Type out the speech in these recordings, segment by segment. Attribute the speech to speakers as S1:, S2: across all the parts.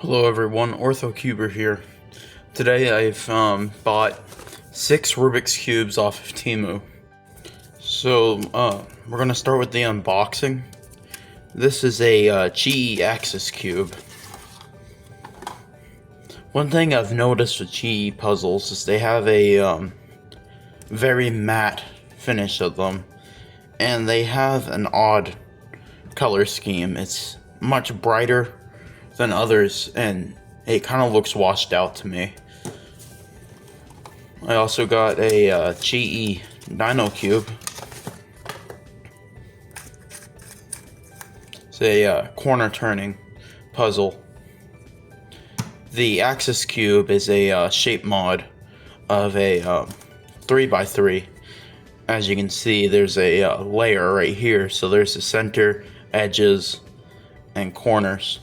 S1: Hello everyone, OrthoCuber here. Today I've bought 6 Rubik's Cubes off of Temu. So we're going to start with the unboxing. This is a GE Axis Cube. One thing I've noticed with GE puzzles is they have a very matte finish of them. And they have an odd color scheme. It's much brighter than others, and it kind of looks washed out to me. I also got a GE Dino Cube. It's a corner turning puzzle. The Axis Cube is a shape mod of a 3x3. As you can see, there's a layer right here, so there's the center, edges, and corners.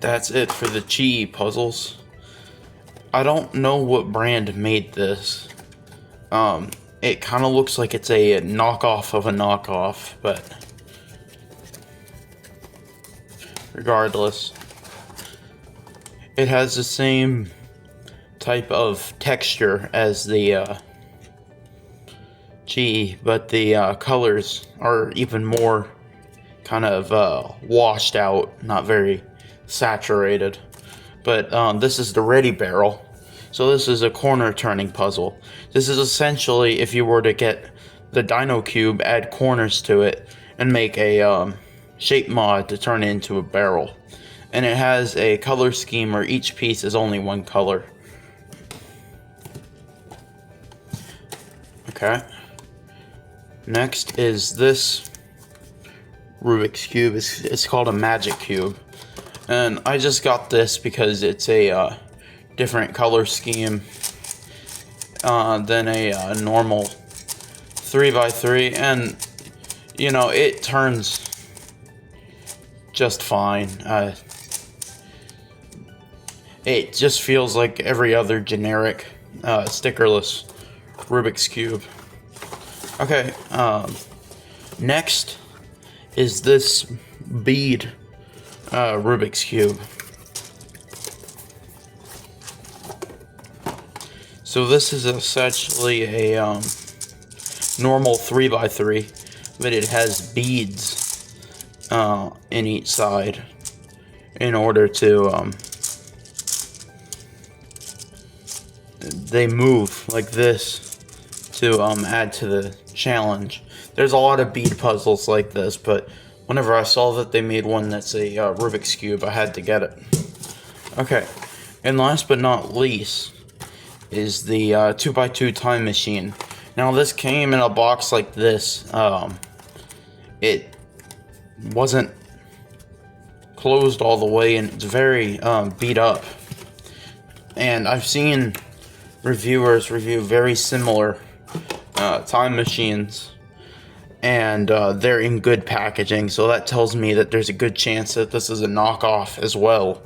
S1: That's it for the GE puzzles. I don't know what brand made this. It kind of looks like it's a knockoff of a knockoff, but regardless, it has the same type of texture as the GE, but the colors are even more kind of washed out, not very saturated. But this is the Redi barrel, so this is a corner turning puzzle. This is essentially if you were to get the Dino Cube, add corners to it, and make a shape mod to turn it into a barrel. And it has a color scheme where each piece is only one color. Okay. Next is this Rubik's Cube. It's called a Magic Cube. And I just got this because it's a different color scheme than a normal 3x3, and you know, it turns just fine. It just feels like every other generic stickerless Rubik's Cube. Okay, next is this Bead Rubik's Cube. So this is essentially a normal 3x3, but it has beads in each side in order to they move like this to add to the challenge. There's a lot of bead puzzles like this, but whenever I saw that they made one that's a Rubik's Cube, I had to get it. Okay, and last but not least is the 2x2 time machine. Now this came in a box like this. It wasn't closed all the way, and it's very beat up. And I've seen reviewers review very similar time machines, and they're in good packaging, so that tells me that there's a good chance that this is a knockoff as well.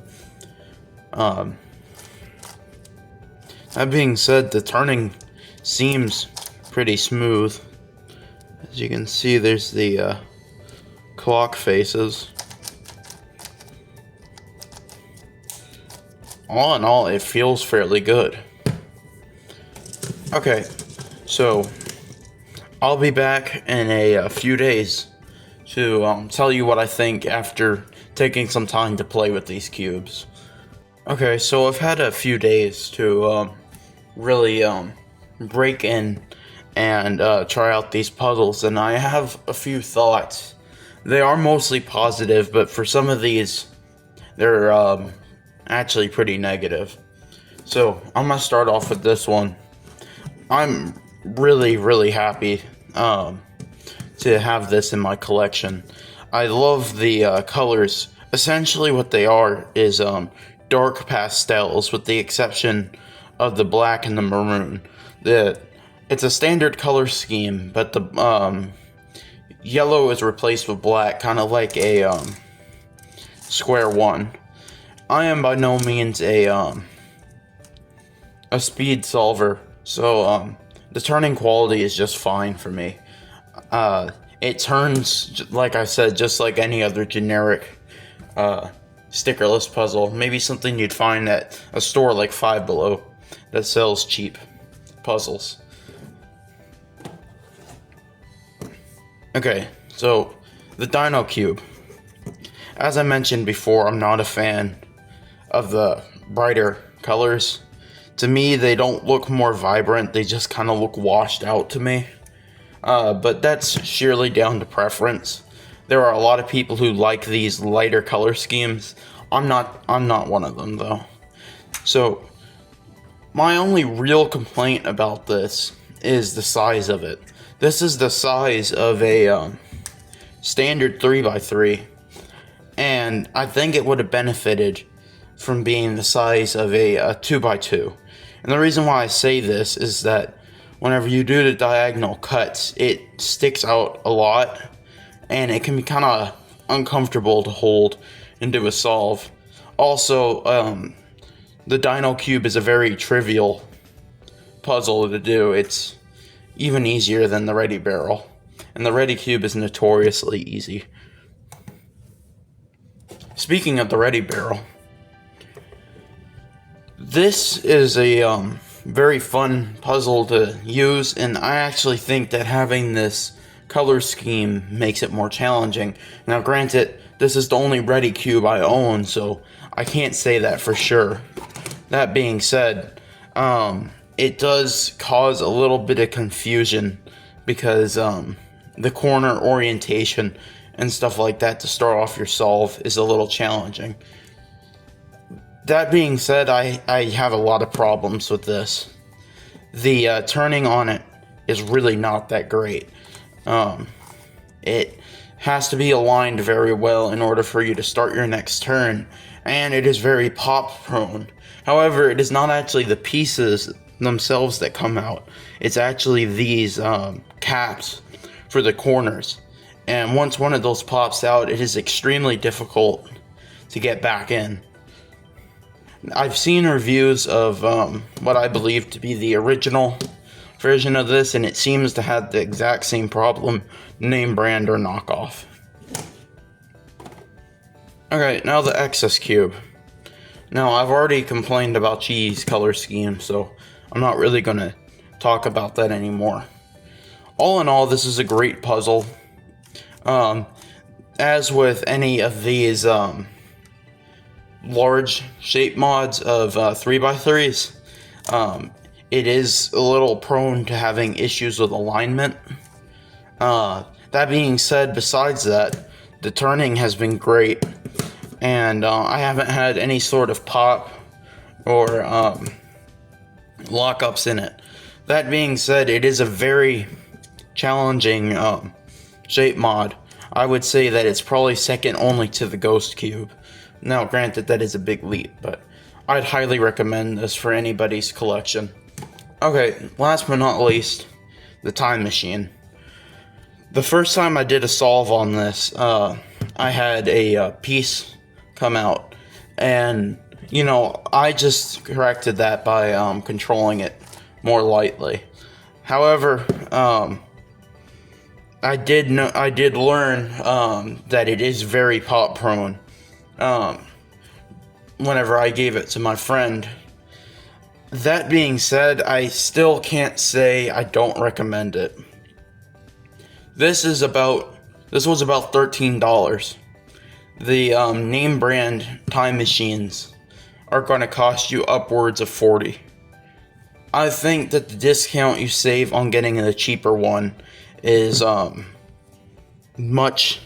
S1: That being said, the turning seems pretty smooth. As you can see, there's the clock faces. All in all, it feels fairly good. Okay, so I'll be back in a few days to tell you what I think after taking some time to play with these cubes. Okay, so I've had a few days to really break in and try out these puzzles, and I have a few thoughts. They are mostly positive, but for some of these, they're actually pretty negative. So I'm gonna start off with this one. I'm really happy to have this in my collection. I love the colors. Essentially what they are is dark pastels, with the exception of the black and the maroon. It's a standard color scheme, but the yellow is replaced with black, kind of like a square one. I am by no means a speed solver, so the turning quality is just fine for me. It turns, like I said, just like any other generic stickerless puzzle. Maybe something you'd find at a store like Five Below that sells cheap puzzles. Okay, so the Dino Cube. As I mentioned before, I'm not a fan of the brighter colors. To me, they don't look more vibrant, they just kind of look washed out to me. But that's sheerly down to preference. There are a lot of people who like these lighter color schemes. I'm not one of them though. So my only real complaint about this is the size of it. This is the size of a standard 3x3, and I think it would have benefited from being the size of a 2x2. And the reason why I say this is that whenever you do the diagonal cuts, it sticks out a lot, and it can be kind of uncomfortable to hold and do a solve. Also, the Dino Cube is a very trivial puzzle to do. It's even easier than the Redi barrel, and the Redi Cube is notoriously easy. Speaking of the Redi barrel, this is a very fun puzzle to use, and I actually think that having this color scheme makes it more challenging. Now granted, this is the only Redi Cube I own, so I can't say that for sure. That being said, it does cause a little bit of confusion because the corner orientation and stuff like that to start off your solve is a little challenging. That being said, I have a lot of problems with this. The turning on it is really not that great. It has to be aligned very well in order for you to start your next turn, and it is very pop prone. However, it is not actually the pieces themselves that come out. It's actually these caps for the corners, and once one of those pops out, it is extremely difficult to get back in. I've seen reviews of what I believe to be the original version of this, and it seems to have the exact same problem, name brand or knockoff. Okay, now the excess cube. Now, I've already complained about Chi's color scheme, so I'm not really going to talk about that anymore. All in all, this is a great puzzle. As with any of these large shape mods of 3x3s, it is a little prone to having issues with alignment. That being said, besides that, the turning has been great, and I haven't had any sort of pop or lockups in it. That being said, it is a very challenging shape mod. I would say that it's probably second only to the Ghost Cube. Now, granted, that is a big leap, but I'd highly recommend this for anybody's collection. Okay, last but not least, the time machine. The first time I did a solve on this, I had a piece come out, and, you know, I just corrected that by controlling it more lightly. However, I did learn that it is very pop prone. Whenever I gave it to my friend. That being said, I still can't say I don't recommend it. This was about $13. The name brand time machines are going to cost you upwards of $40. I think that the discount you save on getting the cheaper one is much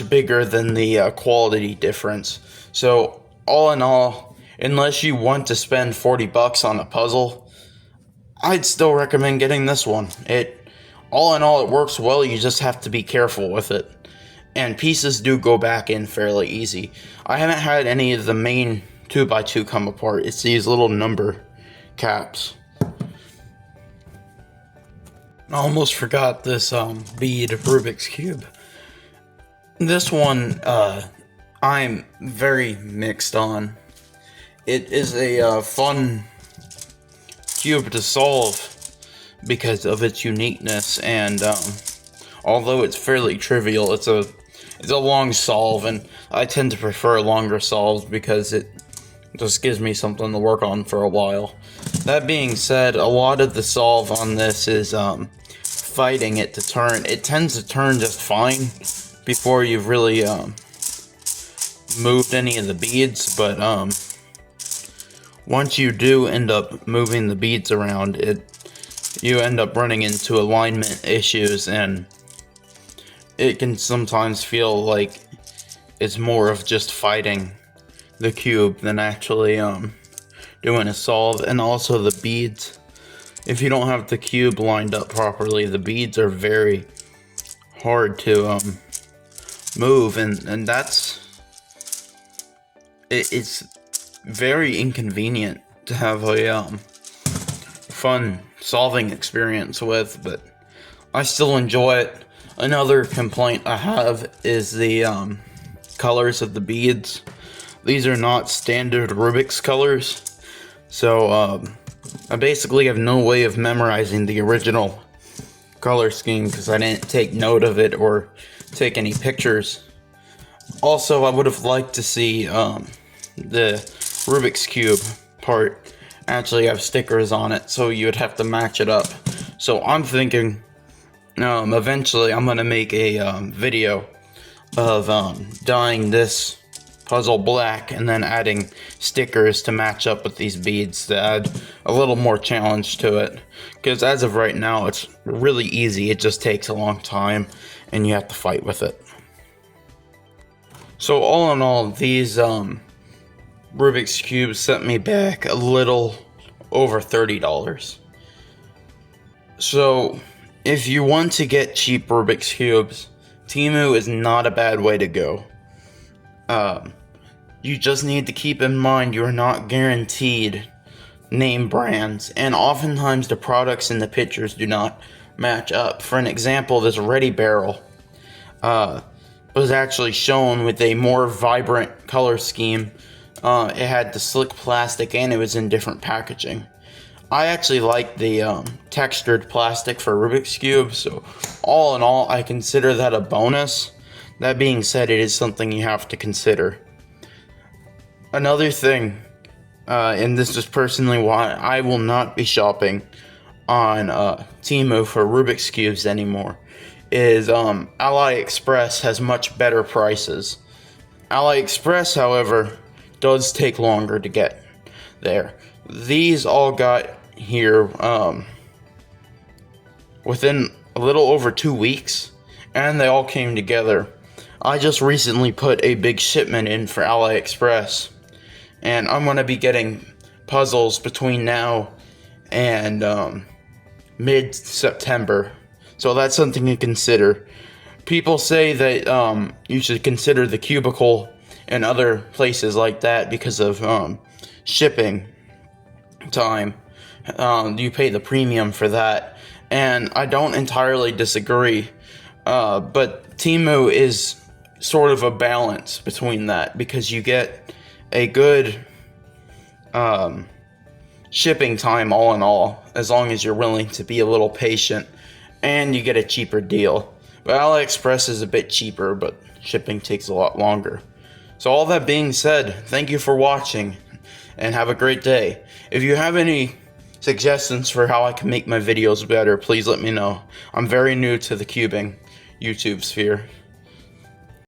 S1: bigger than the quality difference. So all in all, unless you want to spend $40 on a puzzle, I'd still recommend getting this one. All in all, it works well. You just have to be careful with it, and pieces do go back in fairly easy. I haven't had any of the main 2x2 come apart. It's these little number caps. I almost forgot this Bead Rubik's Cube. This one, I'm very mixed on. It is a fun cube to solve, because of its uniqueness, and although it's fairly trivial, it's a long solve, and I tend to prefer longer solves because it just gives me something to work on for a while. That being said, a lot of the solve on this is fighting it to turn. It tends to turn just fine before you've really moved any of the beads, but once you do end up moving the beads around, you end up running into alignment issues, and it can sometimes feel like it's more of just fighting the cube than actually doing a solve. And also the beads, if you don't have the cube lined up properly, the beads are very hard to move, and it's very inconvenient to have a fun solving experience with, but I still enjoy it. Another complaint I have is the colors of the beads. These are not standard Rubik's colors, so I basically have no way of memorizing the original color scheme because I didn't take note of it or take any pictures. Also, I would have liked to see the Rubik's Cube part actually have stickers on it, so you would have to match it up. So I'm thinking eventually I'm gonna make a video of dyeing this puzzle black and then adding stickers to match up with these beads to add a little more challenge to it, because as of right now it's really easy. It just takes a long time and you have to fight with it. So all in all, these Rubik's Cubes sent me back a little over $30. So if you want to get cheap Rubik's Cubes, Temu is not a bad way to go. You just need to keep in mind you are not guaranteed name brands, and oftentimes the products in the pictures do not match up. For an example, this Redi barrel was actually shown with a more vibrant color scheme. It had the slick plastic and it was in different packaging. I actually like the textured plastic for Rubik's Cube, so all in all, I consider that a bonus. That being said, it is something you have to consider. Another thing, and this is personally why I will not be shopping on Temu for Rubik's Cubes anymore, is AliExpress has much better prices. AliExpress, however, does take longer to get there. These all got here within a little over 2 weeks, and they all came together. I just recently put a big shipment in for AliExpress, and I'm going to be getting puzzles between now and mid-September, so that's something to consider. People say that you should consider the cubicle and other places like that because of shipping time. You pay the premium for that, and I don't entirely disagree, but Temu is sort of a balance between that, because you get a good shipping time all in all, as long as you're willing to be a little patient, and you get a cheaper deal. But AliExpress is a bit cheaper, but shipping takes a lot longer. So all that being said, thank you for watching, and have a great day. If you have any suggestions for how I can make my videos better, please let me know. I'm very new to the cubing YouTube sphere.